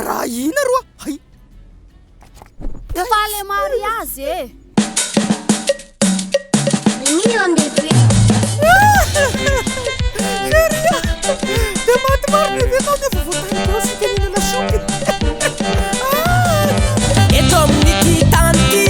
raha ina roa hay efa le mariazy e Chéria, de maty maro nevetao nefa voatany sy tenina lasopy eto amin'ity tany ty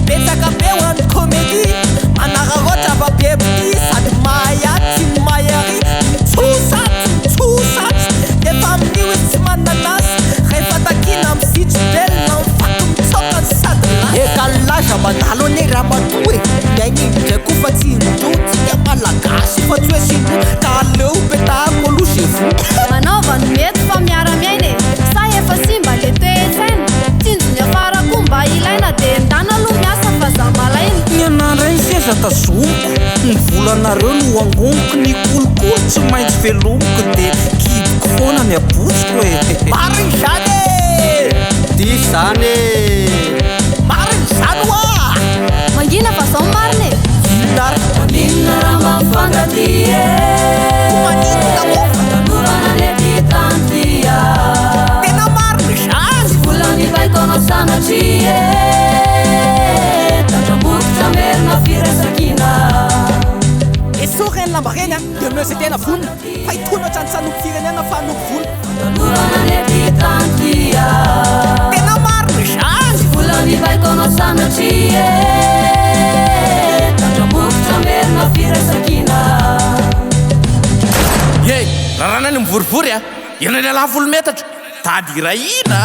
betsaka be ho any comédie manara roatra babebity sady mahayaty mahary mitsosatsy efa amin'io izy tsy mananasy rehefa takina misitry belona mifato mitsokany sady eka laza mandalo ane raha matoe miain'indray koa fa tsy indotsika malagasy fa tsy hoe sino ka aleo petako aloha zevo manaovany mety fa miara-miaina e sa efa simba le toe-tsaina tsinjony afara koa mba ilaina de ndana aloha miasa fa za malaina ny anara iny seza tazomiko ny volanareo no angoniko ny kolokolo tsy maintsy velomiko de kiboko foana ny abotsiko e mariny zany e dis zany mariny zany oa mangina fa zao marina e inara maninona raha mampangaty e maninona moa tanora lety tantia tena mariny zany volany baikona sanatry e tandramokotra merina firasakina esokany lamba reny a de meo zay tena vonona fa itona tranotsanoko firenena fa noko vola tanora lety tantia tena mariny zany volany baikona sanatry e tandramokotra merina firasakina e raha ny mivorivory a iana ny ala volo metatra tady irahina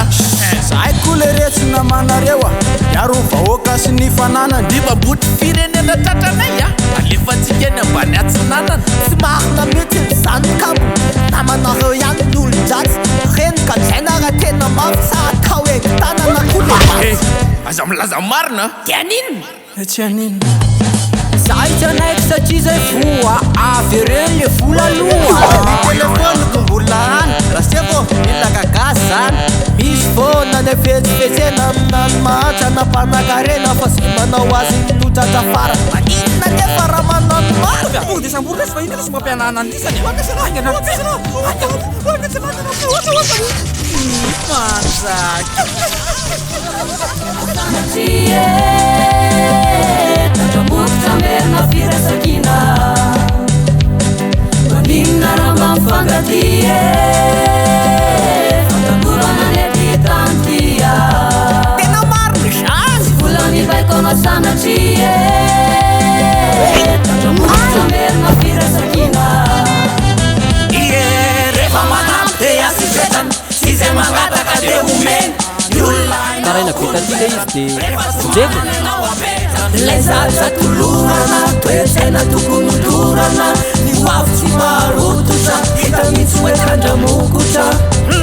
zahay koa le retsy namanareo a miaro ny vahoaka sy ny fananany ny mambotry firenena tratranay a alefantsika eny ambany atsinanana tsy marina mihitsy ny zany kambo namanareo ihany n'olon-dratsy reny ka draina raha tena mafy sa atao eny tanana koa le e matsy aza milaza marina de aninona tsy anina za hitanaiky satria zay voa avy reny le vola aloha telefony kombola any raha se vo mila gagasy zany misy foana ny fetsifetsena aminany mahantra nampanankarena fa sy manao azy notratra fara maninona nefa raha manano marga o de sambory resy fa iny resy mampianana andisany tandramokotra merina firasakina maninona raha mampangaty e fantanorana lety tantia tena mariny zany volany baikona sanatry e tandramokotra merina firasakina rehefa manampy de asisetany sy zay mangataka de omeny ny olona taraina betaty le izy de vonjeko lay zatsatolorana toetsaina tokony olorana ny hoavy tsy marototra hita mitsy hoe tandramokotra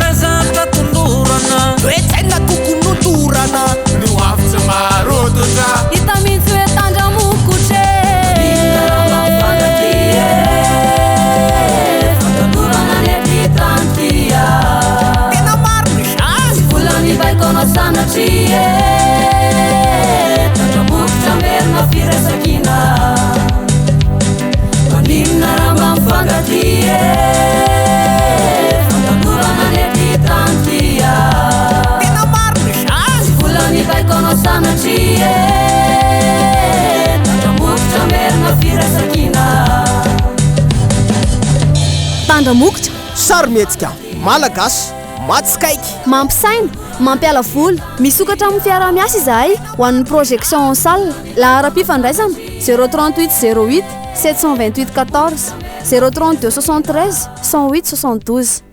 lazatra tolorana toetsaina tokony olorana ny hoavy tsy marototra hita mitsy hoe tandramokotra mampangaty e fantanorana lety tantia tena mariny zany volany baikona sanatry e tandramokotra merina firasakina maninona raha mampangaty e fantanorana lety tantia tena mariny zany volany baikona sanatry e tandramokotra merina firasakina tandramokotra sarometsika malagasy matsikaiky mampisaina mampiala voly misokatra amin'ny fiara-miasa izahay ho an'ny projection en salle lahara-pifandraisana 038 08 728 14 032 73 108 72